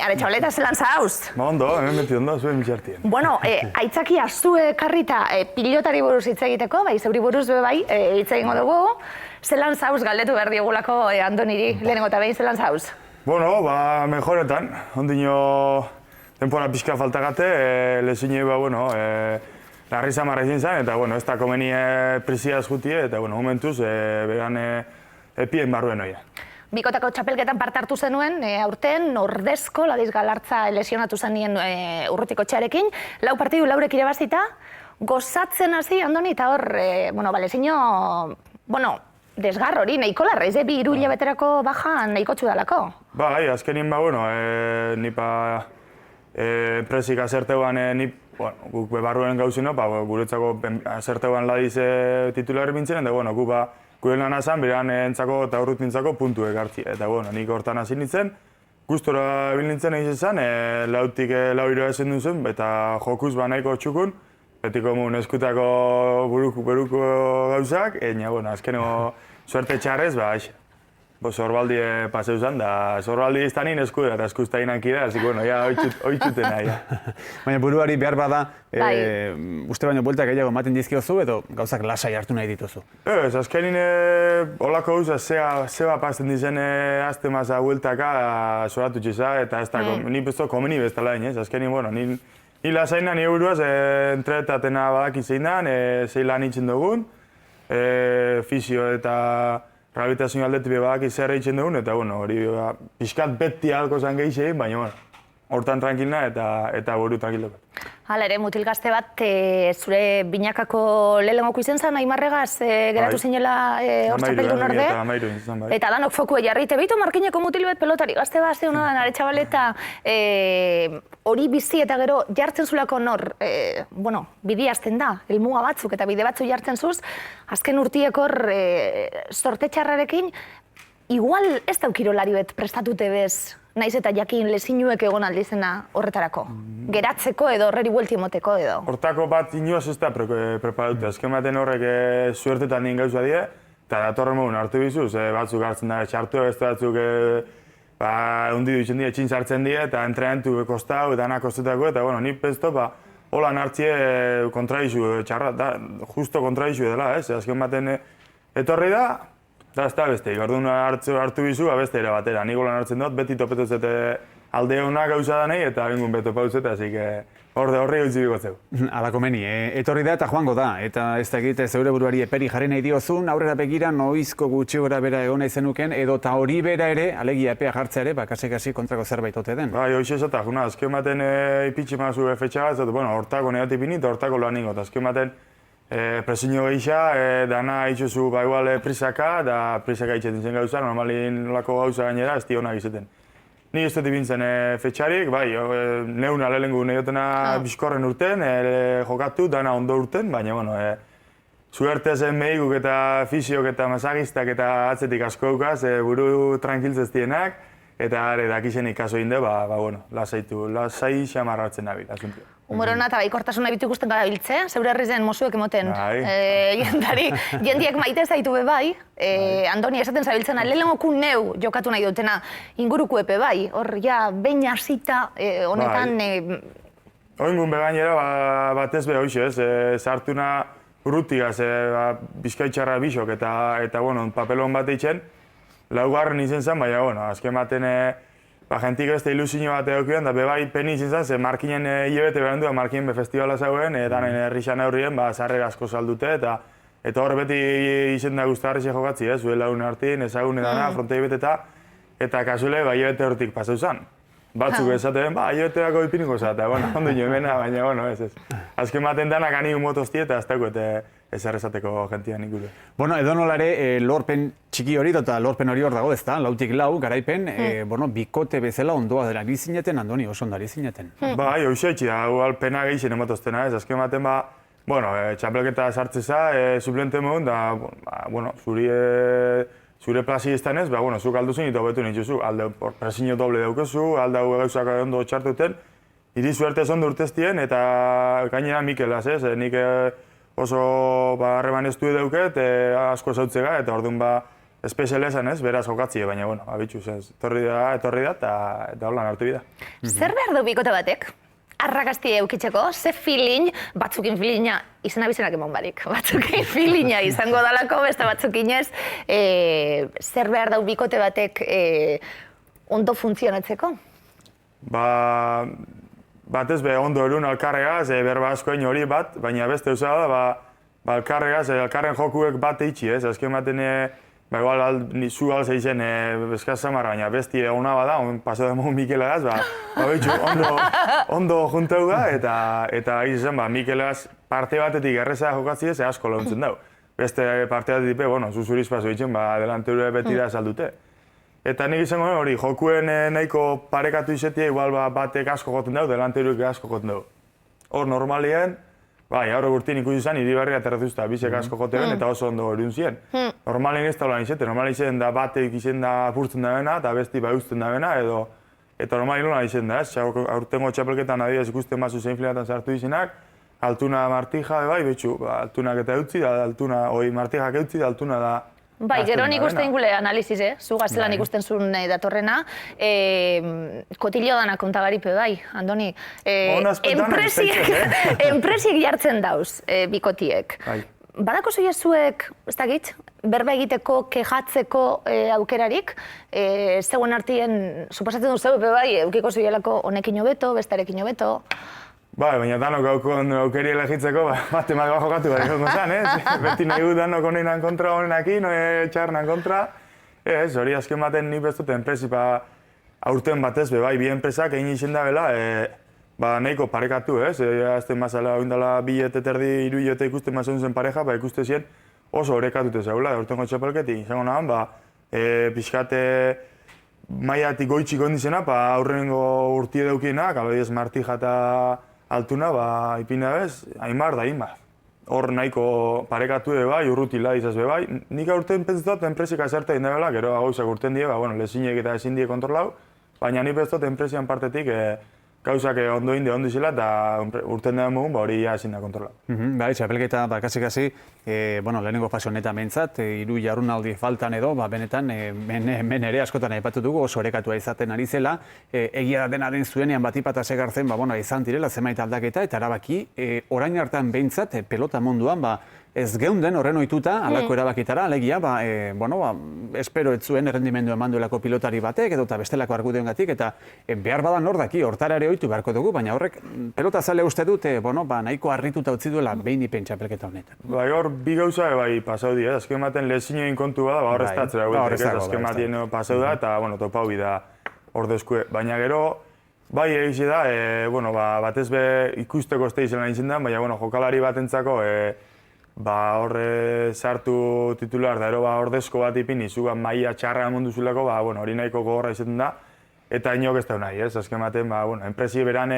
Aretxabaleta zelan zauz? Ondo, hemen beti ondo, zuen mitxartien. Bueno, aitzaki astu ekarrita pilotari buruz hitz egiteko, bai, zeuri buruz bai, hitz egingo dugu. Zelan zauz galdetu behar diogulako Andoniri, lehenengo eta behin zelan zauz? Bueno, mejoretan, ondino denpora pixka faltagate, lezinei, bueno, larri zamarra izin zen, eta, bueno, ez da komeni presiaz jutie, eta, bueno, momentuz, beran epien barruen oia. Bikotako txapelketan parte hartu zenuen, aurten ordezko, Ladiz Galartza lesionatu zenien Urrutiko txarekin, 4 partidu laurek irabazita, gozatzen hasi, Andoni, eta hor, balezino, desgar hori, nahiko larra, ez, 2 hilabeterako baja nahiko txudalako. Bai, azkenin, nipa enpresik azerteuan, guk bebarruen gauzino, guretzako azerteuan Ladiz titular bintzen, eta, guk gure lan azan, beran entzako eta urrutintzako puntu ekartzi. Eta, nik hortan hasi nintzen, gustora bil nintzen egin zen, lautik lauro ezen duzen, eta jokuz nahiko txukun, betiko mun eskutako beruko gauzak, azkeno suerte txarrez, zorbaldi paseu zen, da zorbaldi iztanin eskuda, eta eskuzta inankida, hasi, oitzuten nahi. Baina buruari behar bada, uste baino bueltak gehiago ematen dizkiozu, edo gauzak lasai hartu nahi dituzu? Ez, azkenin olako gauza zeba pasten dizen azte maza bueltaka zoratu txiza, eta ez da, ni besto komeni bestala egin, azkenin, ni lasaina, ni buruaz, entretatena badaki zein dan, zein lan itxen dugun, fisio eta rehabilitazio aldetik badaki zer egiten dugun, eta hori pixkat beti halko zen gehi baina hortan tranquilna eta buru tranquiloko. Hala ere, mutil gazte bat, zure binakako lehenengoko izen zen, Aimarregaz geratu zinela hor txapeldun orde. Eta danok fokue jarrite, behitu markineko mutil bet pelotari gazte bat zeuna dan, Aretxabaleta hori bizi eta gero jartzen zulako nor, bide azten da, helmuga batzuk eta bide batzu jartzen zuz, azken urtiekor sorte txarrarekin, igual ez daukirolari bet prestatute bez, naiz eta jakin lezinuek egon aldizena horretarako. Geratzeko edo horreri buelti emoteko edo. Hortako bat inoaz ez da preparadute. Azken baten horrek suertetan nien gauza die, eta datorren mogun hartu bizuz, batzuk hartzen da txartu, beste batzuk hundi dutzen die, txin sartzen die, eta entrenatu kostau, eta anak kostetako, eta ni pesto, holan hartzie kontraizu txarra, justo kontraizu edela, ez? Azken baten etorri da, eta ez da beste, orduan hartu bizu, beste ere batera. Nik holan hartzen dut, beti topetuz alde honak gauza da nahi, eta bengun beto pauzeta, así que horri gautzi bikotzeu. Alako meni, etorri da eta joango da, eta ez da egite zeure buruari eperi jarri nahi diozun, aurrera begira noizko gutxi gora bera egon nahi zenuken, edo eta hori bera ere, alegia epea jartzea ere, kasi kontrako zerbait ote den. Bai, hoxe esata, azken baten ipitsi mazu fetxa bat, hortako negatik binit, hortako lan ingot, azken baten presiño gehiago, dana itxuzu igual prisaka, da prisaka itxetin zen gauza, normalin lako gauza gainera, ez di honak izaten. Ni ez dut ibintzen fetxarik, neuna lehengu nehiotena bizkorren urten, jokatu, dana ondo urten, baina, zuertez mehiguk eta fisiok eta masagistak eta atzetik asko eukaz, buru tranquiltzez dienak, eta dakixen ikaso inde, lasai xamarra hartzen nabil, asuntua. Humorona eta baikortasuna bitu ikusten gara biltze, zeure herri zen mozuek emoten jendiek maite zaitu bai, Andoni esaten zabiltzena, lehenengoko neu jokatu nahi dutena inguruko epe bai, hor behin hasita honetan... Oingun begainera batez be hoxe ez, sartuna urrutigaz, bizkaitxarra bisok eta papelon bat eitzen, laugarren izen zen, baina azken baten jentik beste ilusio bat egokian, da bebai peni izan zen, markinen hilabete behar du, markinen festivala zauen, danen herrixan aurrien, sarrera asko saldute, eta hor beti izen da guztarri xe jokatzi, zuen lagun hartin, ezagun edana, frontei beteta, eta kasule, hilabete hortik pasau zen. Batzuk esaten, hilabeteako ipiniko za, eta ondo inoemena, baina, ez. Azken baten danak ani humotozti eta ez dago, ez errezateko jentian ikure. Edo nola ere, lorpen txiki hori eta lorpen hori hor dago, ez da, lautik lau, garaipen, bikote bezala ondoa dela zineten, Andoni, oso ondari zineten. Bai, hoxe etxi da, pena gehixen emotoztena, ez, azken baten txapelketa sartzeza, suplente mogun, da, zure plazi izten ez, zuk aldu zen, eta betu nintzuzu, alde presiño doble daukezu, alde hau gauzak ondo txartuten, iri suertez ondo urteztien, eta gainera Mikelaz, ez, nik oso harreman estu dauket, asko zautzega, eta orduan espeziala esan ez, beraz jokatzie, baina, bueno, abitxuz, etorri da, eta holan hartu bida. Zer behar du bikote batek? Arrakastia eukitzeko, ze feeling, batzukin feelinga, izan abizenak emon barik, batzukin feelinga izango dalako, beste batzukin ez, zer behar dau bikote batek ondo funtzionatzeko? Batez be ondo erun alkarregaz, berba askoen hori bat, baina beste eusada da, alkarregaz, alkarren jokuek bat eitxi, ez? Azken baten, igual, zu alza izen eskaz samarra, baina besti eguna bada, pasau demo Mikelegaz, betxu, ondo junteu da, eta izan, Mikelegaz parte batetik erreza jokatzi ez, asko laguntzen dau. Beste parte batetik, bueno, zuzuriz paso ditzen, delanteure beti da saldute. Eta nik izango hori, jokuen nahiko parekatu izetia, igual batek asko goten dau, delanteurek asko goten dau. Hor normalien, aurre gurtien ikusi izan, iribarria terrazuzta, bizek asko joten eta oso ondo erun ziren. Normalien ez da holan izate, normalien izen da batek izen da apurtzen da bena, eta besti uzten da bena, eta normalien holan izen da, ez? Aurtengo txapelketan adibidez ikusten mazu zein filatan sartu izenak, Altuna Martija, betxu, Altunak eta eutzi, Martijak eutzi, da Altuna da. Gero nik ustein gule analiziz, zu gaztelan ikusten zuen datorrena, kotilio dana kontagaripe bai, Andoni. Enpresiek jartzen dauz, bikotiek. Badako zuek, ez dakit, berba egiteko, kejatzeko aukerarik, zeuen artien, suposatzen du zeu, bai, eukiko zuelako honekin hobeto, bestarekin hobeto. Baina danok aukeri elegitzeko, bat jokatu bat egin zan, ez? Beti nahi du danok honenan kontra honenakin, txarnan kontra. Ez, hori azken baten nik bestut enpresi, aurten batez, bai, bi enpresak egin izen da bela, nahiko parekatu, ez? Azten mazala, oindala bi eta terdi, hiru hilete ikusten mazun zen pareja, ikuste zien oso horekatute zegoela, aurtengo txapelketik, izango nahan, pixkate maiatik goitxik ondizena, aurrengo urtie daukienak, abadiez Martija eta Altuna, ipina bez, Aimar da Aimar. Hor nahiko parekatu bai, urrutila izaz bai. Nik aurten pentsat enpresik azerte egin dela, gero gauzak urten die, lezinek eta ezin die kontrolau, baina nik pentsat enpresian partetik gauzak ondo izela eta urten den mugun hori ezin da kontrolau. Txapelketa, kasi, lehenengo fase honetan mentzat, 3 jardunaldi faltan edo, benetan, men ere askotan aipatu dugu, oso orekatua izaten ari zela, egia da dena den zuenean batipat asegartzen, izan direla zenbait aldaketa, eta erabaki, orain hartan behintzat, pelota munduan, ez geunden horren ohituta, halako erabakitara, alegia, espero ez zuen errendimendu eman duelako pilotari batek, edo eta bestelako argudioengatik, eta behar badan hor daki, hortara ere ohitu beharko dugu, baina horrek pelota zale uste dut, nahiko harrituta utzi duela behin ipen txapelketa honetan. Hor, bi gauza pasau di, azken baten lezinoen kontu bada, hor ez datzera azken baten pasau da, eta topau bida hor dezkue. Baina gero, bai egize da, batez be ikusteko ez da izan nintzen da, baina jokalari batentzako horre sartu titular da, ordezko bat ipini, zugan maia txarra emondu zuleko, hori nahiko gogorra izaten da, eta inok ez da nahi, ez? Azken baten, enpresi beran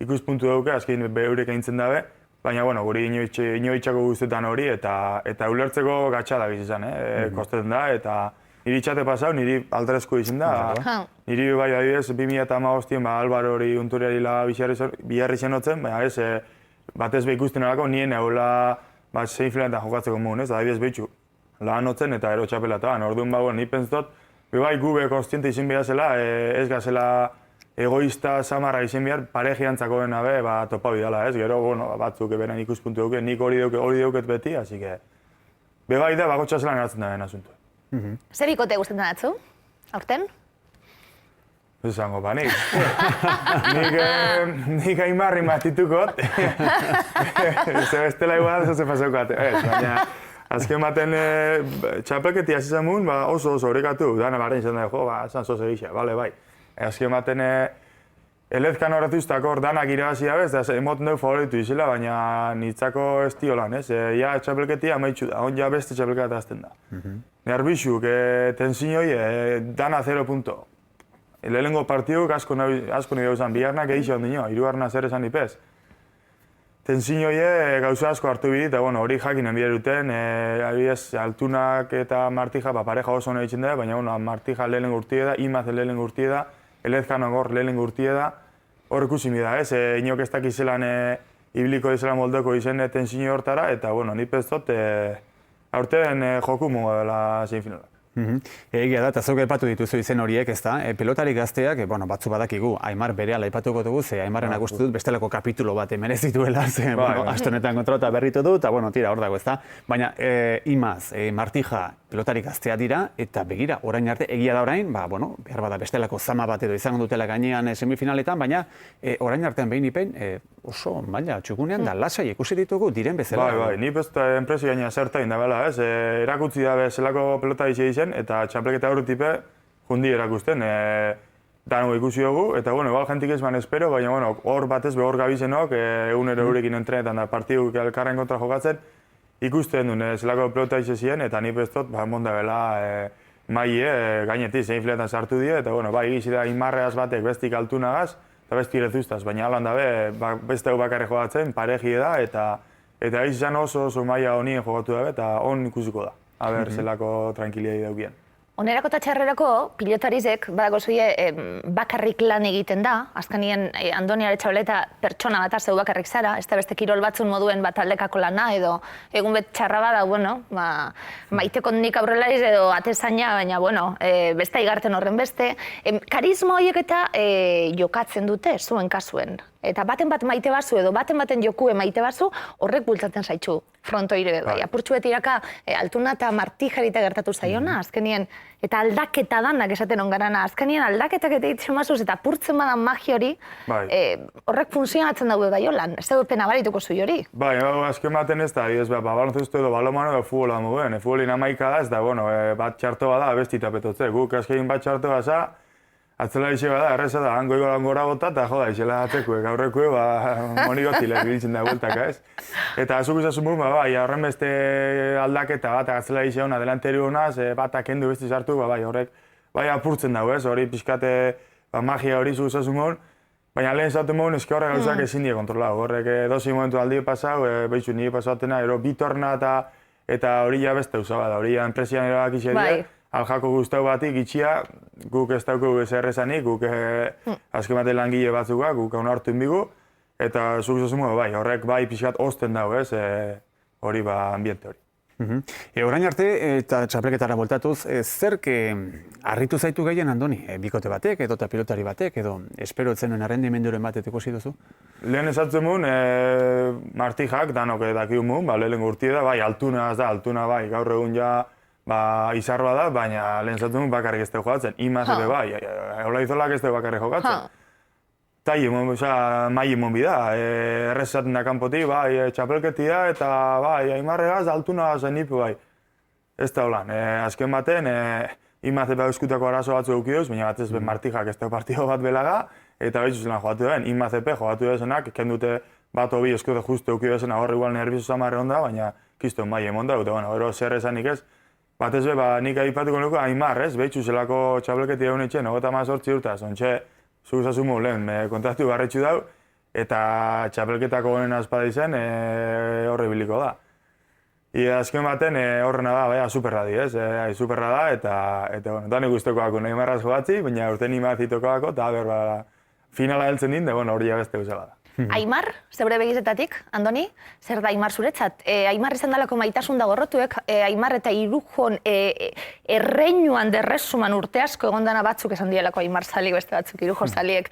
ikuspuntu dauke, azken eurek eintzen dabe, baina, guri inoitxako guztetan hori, eta ulertzeko gatxada izan, kostetan da, eta niri txate pasau, niri alderezko izin da. Niri bai adibidez, 2015 Albaro hori unturiari biharri zenotzen, baina ez, batez be ikusten alako, nien egola zein filanetan jokatzeko mugun, ez? Adibidez behitxu, lan notzen eta ero txapelatan. Orduan, ni pentsot, bai gube konstiente izin behar zela, ez gazela egoista samarra izin behar, parejiantzako dena be, topa bidala, ez? Gero, batzuk beran ikuspuntu duke, nik hori duket beti, así que, bai da, bakotxa zelan eratzen da ben asuntua. Zer bikote gustatzen datzu, aurten? Ez zango, nik. Nik Aimarri matitukot. Ze bestela igual, ez pasaukat. Baina, azken baten txapelketi hasi mun, oso horekatu. Dana baren izan da, zan zoz egisa, bai. Azken baten elezkan horretuztak hor danak irabazi dabez, da emoten dugu favoritu izela, baina nitzako ez diolan, ez? Ja txapelketi amaitxu da, on ja beste txapelketa azten da. Nerbixuk, tensioi, dana 0 punto. Lehenengo partiduk asko nahi gauzan, biharnak egizio ondino, hirugarrena zer esan ipez. Tensioie gauza asko hartu bidit, eta hori jakinen bideruten, adibidez, Altunak eta Martija pareja oso nahi ditzen da, baina Martija lehenengo urtie da, Imaz lehenengo urtie da, Elezkanok hor lehenengo urtie da, hor ikusi mi da, ez? Inok ez dakizelan ibiliko dizela moldeko izen tensio hortara, eta ni pestot aurten joku mugu dela zein finalak. Egia da, eta zuk aipatu dituzu izen horiek, ez da, pelotari gazteak, batzu badakigu, Aimar berehala aipatuko dugu, ze Aimarren agustu dut bestelako kapitulo bat hemen ez dituela, ze aste honetan kontrata berritu du, eta tira, hor dago, ez da. Baina Imaz, Martija, pelotari gaztea dira, eta begira, orain arte, egia da orain, behar bada bestelako zama bat edo izango dutela gainean semifinaletan, baina orain artean behin ipen, oso maila txugunean da lasai ikusi ditugu diren bezala. Bai, ni beste enpresi gaina zertain da bela, ez? Erakutsi da zelako pelotari izen, eta txapelketa horretipe jundi erakusten. Dano ikusi dugu, eta igual jentik ez espero, baina hor batez behor gabizenok, egunero eurekin entrenetan da partidu elkarren kontra jokatzen, ikusten duen zelako pelotari zien, eta ni bestot, monda bela maile gainetik zein filetan sartu die, eta bai egizi da Imarreaz batek bestik altunagaz, eta besti rezustaz, baina alan dabe, beste bakarri jokatzen, pareji da, eta izan oso maila honien jokatu dabe, eta hon ikusiko da. Aber, zelako tranquiliai daukien. Onerako eta txarrerako, pilotarizek, badako zuie, bakarrik lan egiten da, azkenien Andoni Aretxabaleta pertsona bat zeu bakarrik zara, ez da beste kirol batzun moduen bat aldekako lana, edo egun bet txarra bada, maiteko nik aurrelariz edo atezaina, baina, beste igarten horren beste. Karisma horiek eta jokatzen dute zuen kasuen. Eta baten bat maite bazu edo baten jokue maite bazu, horrek bultzatzen zaitxu frontoire edo. Apurtxu betiraka Altuna eta Martijarita gertatu zaiona, azkenien, eta aldaketa danak esaten ongarana, azkenien aldaketak eta ditzen mazuz, eta apurtzen badan magi hori, horrek funtzionatzen daue bai holan, ez dugu pena barituko zui hori. Bai, azken baten ez da, baloncesto edo balomano edo futbola moduen, futbolin amaika da, ez da, bat txarto bada, besti tapetotze, guk azkein bat txarto bada, atzela ixe bada, erreza da, hango igolan gora bota, eta joda, izela atzekuek, aurrekuek, monigotilek biltzen da bueltaka, ez? Eta azuk izasun mun, bai, horren beste aldaketa bat, atzela ixe hona, delanteri honaz, batak endu besti sartu, bai, horrek, bai, apurtzen dago, ez? Hori pixkate, magia hori zu izasun mun, baina lehen zaten mun, eski horrek gauzak ezin die kontrolau, horrek dozi momentu aldi pasau, behitzu nire pasatena, ero bitorna eta hori ja beste usaba da, hori ja enpresian erabak ixe die. Aljako guztau batik itxia, guk ez daukugu ez errezanik, guk azken batean langile batzuka, guk hona hartu inbigu, eta zuk izasun bai, horrek bai pixkat osten dago, ez, hori ambiente hori. Orain arte eta txapelketara voltatuz, zerk harritu zaitu gehien Andoni? Bikote batek edo eta pilotari batek edo espero zenuen errendimenduren batek ikusi duzu? Lehen esatzen mun, Martijak, danok dakiu mun, lehen urtie da, bai, altuna bai, gaur egun ja, izar bada, baina lehen zaten mun bakarrik ez dugu jokatzen. Imaz ere bai, hola izolak ez dugu bakarrik jokatzen. Mai imon bida, errez esaten da kanpotik, bai, txapelketi da, eta bai, Aimarregaz, altuna zen nipu bai. Ez da holan, azken baten, Imaz epe euskutako arazo batzu eukiduz, baina batez Martijak ez dugu partido bat belaga, eta behitzu zelan jokatu den, Imaz epe jokatu dezenak, kendute bat hobi eskute justu eukiduz dezena, horre igual nervizu zamarre onda, baina kiztuen mai emon da, eta gero zer esanik ez, batez nik aipatuko nuko Aimar, ez? Behitzu zelako txapelketi egun etxen, 38 urtaz, ontxe, zuk zasumu lehen, kontratu barretxu dau, eta txapelketako honen azpada izen, horre biliko da. Azken baten horrena da, baina superra di, ez? Superra da, eta dani guztoko dako Aimarraz jogatzi, baina urten Imaz itoko dako, eta finala heltzen din, hori beste guzela da. Aimar, zeure begizetatik, Andoni, zer da Aimar zuretzat? Aimar izan dalako maitasun da gorrotuek, Aimar eta Irujon erreinuan derresuman urte asko egon dana batzuk esan dielako Aimar zalik beste batzuk, Irujo zaliek.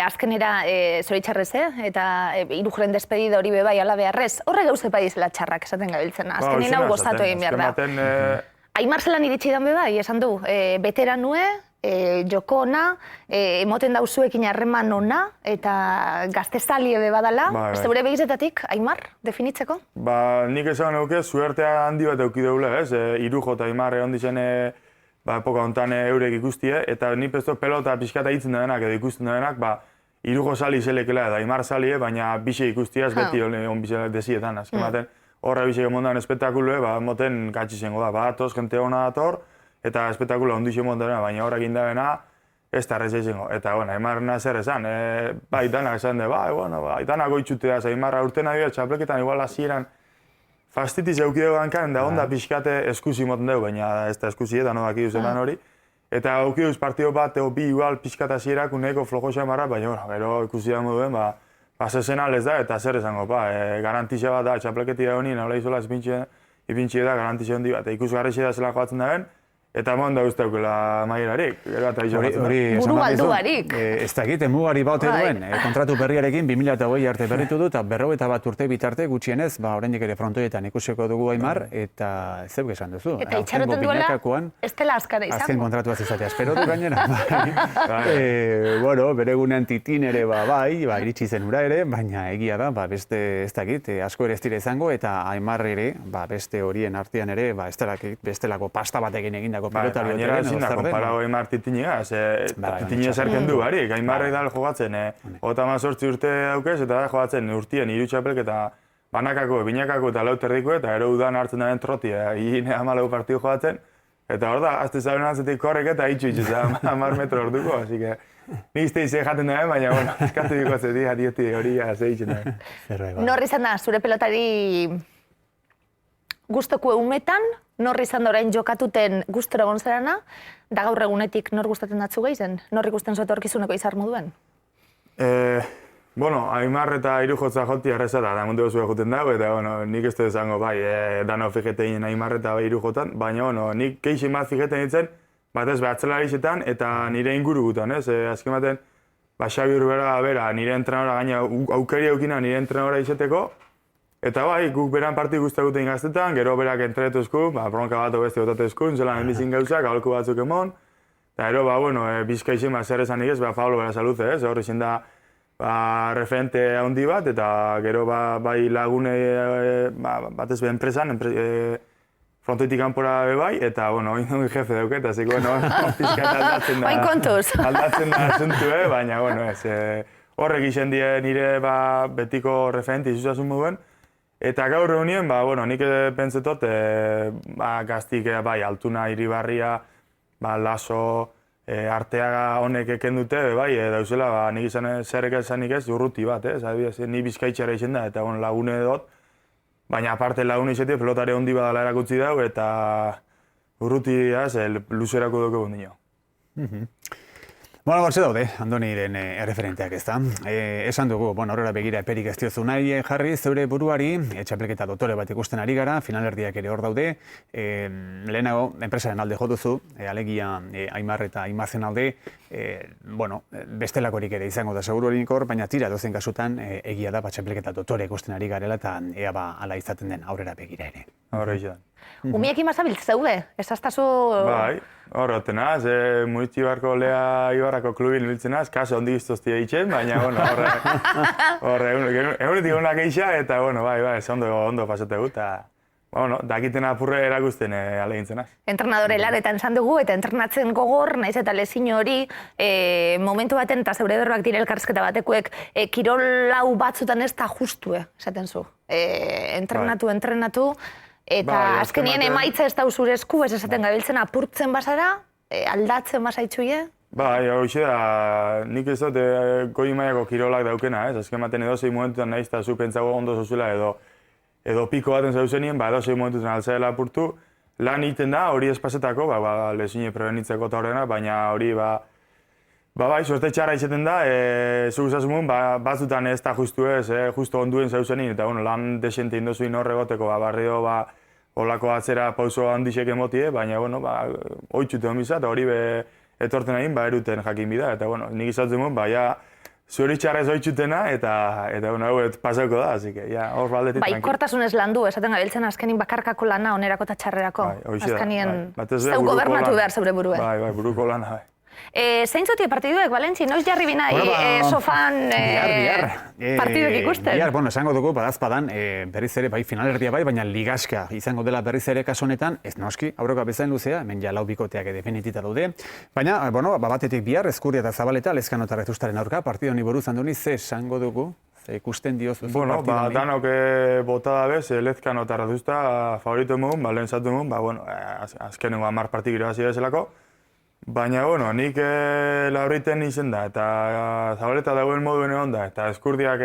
Azkenera zoritxarrez, eta Irujoren despedida hori bebai ala beharrez. Horre gauze bai izela txarrak esaten gabiltzena, azkenin hau gozatu egin behar da. Aimar zelan iritsi dan bebai, esan du, beteranue, joko ona, emoten dauzuekin harreman ona, eta gaztezali ebe badala. Zeure begizetatik, Aimar, definitzeko? Nik esan euke, zuertea handi bat eukideule, ez? Irujo eta Aimar egon dizen epoka honetan eurek ikustie, eta nik pesto pelota pixkata hitzen denak edo ikusten denak, Irujo zali zelekela eta Aimar zali, baina bixe ikustiaz beti hon bixe desietan, azken baten. Horra bixe emondan espektakulue, moten gatsi zengo da, atoz, jente hona dator, eta espektakula ondixo montena, baina horrek indabena ez da arreza izango. Eta, Aimarna zer esan, bai, danak esan de, bai, danak goitxutea, Aimarra urten abia txapleketan, igual hasieran fastitiz eukideu gankan, da onda pixkate eskusi moten dugu, baina ez da eskusi eta no dakidu zelan hori. Eta eukiduz partido bat, bi igual pixkata hasierak uneko flojo Aimarra, baina, gero ikusi da moduen, zezenal ez da, eta zer esango, garantizia bat da, txapleketi da honi, nola izola ipintxe da, garantizia hondi bat, ikusgarri da zela joatzen da ben, Eta mon da guztaukela maierarik. Buru balduarik. Ez dakit, mugari baute duen. Kontratu berriarekin 2020 arte berritu du, eta 51 urte bitarte gutxienez, oraindik ere frontoietan ikusiko dugu Aimar, eta ez zeuk esan duzu. Eta itxaroten duela, ez dela azkara izango. Azken kontratuaz izatea, espero du gainera. Bueno, bere gunean titin ere bai, iritsi zen ura ere, baina egia da, beste ez dakit, asko ere ez dira izango, eta Aimar ere, beste horien artean ere, bestelako pasta batekin egindako pilotario gainera ezin da, konparao Aimar titiniga, titinia zerken du barik, Aimarrek dal jogatzen, 38 urte daukez, eta da jogatzen urtien 3 txapelketa banakako, binakako eta lauterdiko, eta ero udan hartzen daren trotia, hine 14 partidu jogatzen, eta hor da, azte zaren antzetik korrek eta itxu 10 metro orduko, así que nizte izan jaten duen, baina, bueno, eskatu diko zeti, adioti hori zeitzen duen. Norri izan da, zure pelotari guztoko eumetan, norri izan da orain jokatuten guztora gonzerana, da gaur egunetik nor gustatzen datzu gehizen? Nor ikusten zote orkizuneko izar moduen? Bueno, Aimar eta Irujotza joti arreza da mundu gozua juten dago, eta nik ez dut zango dano fijete ginen Aimar eta Irujotan, baina nik keixin bat fijete nintzen, batez behatzelarizetan eta nire inguru gutan, ez? Azken baten, Xabi Urbera bera, nire entrenadora gaina aukeri aukina nire entrenadora izeteko, eta guk beran parti guztak guten gaztetan, gero berak entrenetuzku, bronka bat beste otatezkun, zelan enbizin gauzak, aholku batzuk emon, eta gero, bizka izin zer esan igez, Pablo bera saluze, ez? Hor izin da referente handi bat, eta gero bai lagune batez be enpresan, frontoitik kanpora bai, eta, hori duen jefe dauket, eta ziko, pizkat aldatzen da. Bain kontuz. Aldatzen da asuntu, baina, ez, horrek izan die nire betiko referente izuzasun moduen, eta gaur egunien, nik pentsetot, gaztik, Altuna, Iribarria, Laso, Arteaga honek eken dute, dauzela, nik izan zerrek esanik ez, urruti bat, ni bizkaitxara izan da, eta lagune dut, baina aparte lagune izatea, pelotare hondi badala erakutsi dago, eta urruti luzerako dugu dio. Bueno, gortze daude, Andoniren erreferenteak ez da. Esan dugu, horrela begira eperik ez diozu nahi jarri, zeure buruari, txapelketa dotore bat ikusten ari gara, finalerdiak ere hor daude. Lehenago, enpresaren alde jo duzu, alegia Aimar eta Aimarzen alde, bestelakorik ere izango da seguru horinik hor, baina tira dozen kasutan egia da txapelketa dotore ikusten ari garela, eta ea ala izaten den aurrera begira ere. Horre izan. Umiekin bazabiltz zeude, ez aztazu... Bai, horretenaz, Muritxibarko Lea Ibarrako klubin biltzenaz, kaso hondi iztoztia itxen, baina, horre, egunetik honak eixa, eta, ondo pasategu, eta, dakiten apurre erakusten alegintzenaz. Entrenadore lanetan esan dugu, eta entrenatzen gogor, naiz eta lezin hori, momentu baten, eta zeure berbak dire elkarrizketa batekuek, kirolau batzutan ez da justu, esaten zu. Entrenatu, eta azkenien emaitza ez da zure esku, ez esaten gabiltzen apurtzen bazara, aldatzen bazaitxuie? Hoxe da, nik ez dut goi mailako kirolak daukena, ez? Azken baten edozei momentutan nahiz eta zu pentsago ondo zozula edo piko baten zauzenien, edozei momentutan altzaela apurtu. Lan egiten da, hori espazetako, lezine prebenitzeko eta horrena, baina hori suerte txarra izaten da, zu guzasumun, batzutan ez da justu ez, justu onduen zauzenin, eta lan desente indozuin horregoteko, barrio, holako atzera pauso handixek emotie, baina, oitxute hon bizat, hori etorten egin, eruten jakin bida, eta, nik izatzen mun, zuri txarra ez oitxutena, eta, pasauko da, así que, hor baldetik tranquil. Kortasunez landu, esaten gabiltzen azkenin bakarkako lana onerako eta txarrerako. Azkenien, zeu gobernatu behar zeure buruen. Bai, buruko lana, bai. Zein zutie partiduek, Valentzi? Noiz jarri binai sofan partiduek ikusten? Bihar, esango dugu, badazpadan, berriz ere, finalerdia bai, baina ligaska izango dela berriz ere kasu honetan, ez noski, aurreko bezain luzea, hemen lau bikoteak definitita daude. Baina, batetik bihar, Eskurdia eta Zabaleta, Lezkano eta Retustaren aurka, partidu honi buruz Andoni, ze esango dugu? Ze ikusten diozu partidu honi? Danok bota da bez, Lezkano eta Retusta favorito emun, lehen zatu emun, azkenengo 10 partidu irabazi bezalako. Baina, nik lauriten izen da, eta Zabaleta dagoen moduen egon da, eta Eskurdiak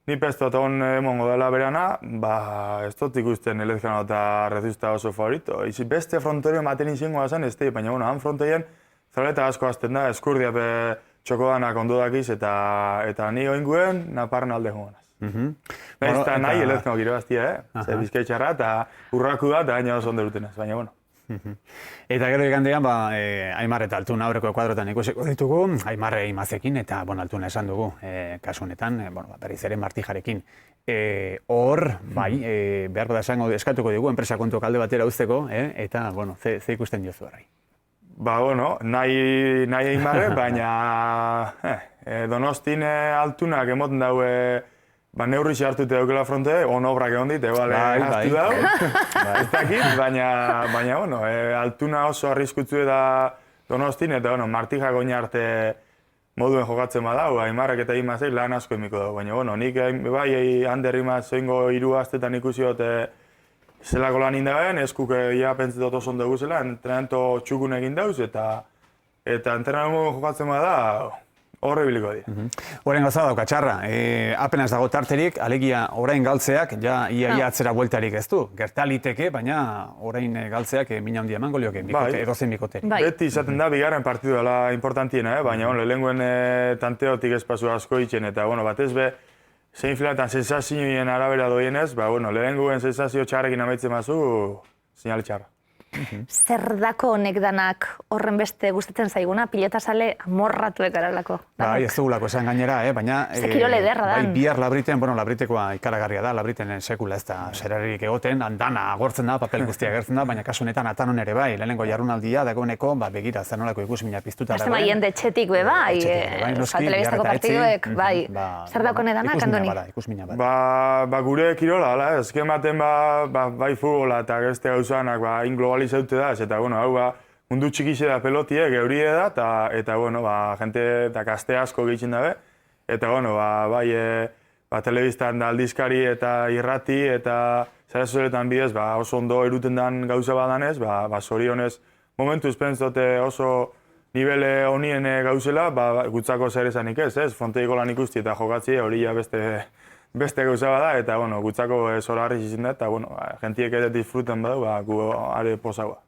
ni pestot egon emongo dela berana, ez dut ikusten Lezkano eta Retusta oso favorito. Beste frontorio maten izango zen, ez da, baina, han frontoien Zabaleta asko azten da, Eskurdia txoko danak ondo dakiz, eta ni oinguen naparren alde joanaz. Eta nahi Lezkano giro baztia, ze bizkaitxarra, eta urraku da, eta gaina oso ondo dutenaz, baina, Eta gero igandean, Aimar eta Altuna aurreko kuadrotan ikusiko ditugu, Aimarre Imazekin eta Altuna esan dugu, kasu honetan, berriz ere Martijarekin. Hor, behar bada esango eskatuko digu, enpresa kontuak alde batera uzteko, eta, ze ikusten diozu horrai? Nahi Aimarre, baina Donostin Altunak emoten daue neurri hartute daukela fronte, obrak egon dit, hartu dau, ez dakit, baina, Altuna oso arriskutzu da Donostin, eta Martijak oin arte moduen jokatzen badau, Aimarrek eta Imazek lan asko emiko dago, baina, nik Ander Imaz zoingo 3 astetan ikusi dut zelako lan indaben, eskuk pentsetot oso ondo guzela, entrenamento txukun egin dauz, eta entrenamento jokatzen bada, horre biliko dira. Horren gauza dauka txarra, apenas dago tarterik, alegia orain galtzeak, ia atzera bueltarik ez du. Gertaliteke, baina orain galtzeak mina handia emango lioke, edozein bikote. Beti izaten da, bigarren partidu dela importantiena, baina lehengoen tanteotik espazu asko itxen, eta batez be, zein filetan sensazioen arabera doienez, lehengoen sensazio txarrekin amaitzen mazu, sinale txarra. Zer dako honek danak horren beste gustatzen zaiguna, pilotasale amorratuek aralako? Ez dugulako esan gainera, baina... Zekirole ederra dan. Bihar Labriten, Labritekoa ikaragarria da, Labriten sekula ez da zerarrik egoten, dana agortzen da, papel guztia agertzen da, baina kasu honetan Atanon ere bai, lehenengo jarrunaldia, dagoeneko, begira, zer nolako ikusmina piztuta dagoen. Azte maien detxetik be bai, Euskal Telebistako partiduek, bai. Zer dako honek danak, Andoni? Ikusmina bada. Gure kirola, ezken baten bai futbola eta gazte gauzanak globalizaute da, eta hau mundu txikixe da pelotie, geurie da, eta jente eta gazte asko gehitzen dabe, eta telebistan da aldizkari eta irrati eta zara sozialetan bidez oso ondo eruten dan gauza badanez, zorionez momentu ezpentzote oso nivele honien gauzela, gutzako zer esanik ez, fronteiko lan ikusti eta jokatzi hori beste gauza bada, eta gutzako zolarri izin da, eta jentiek ere disfruten badu, gu are posagoa.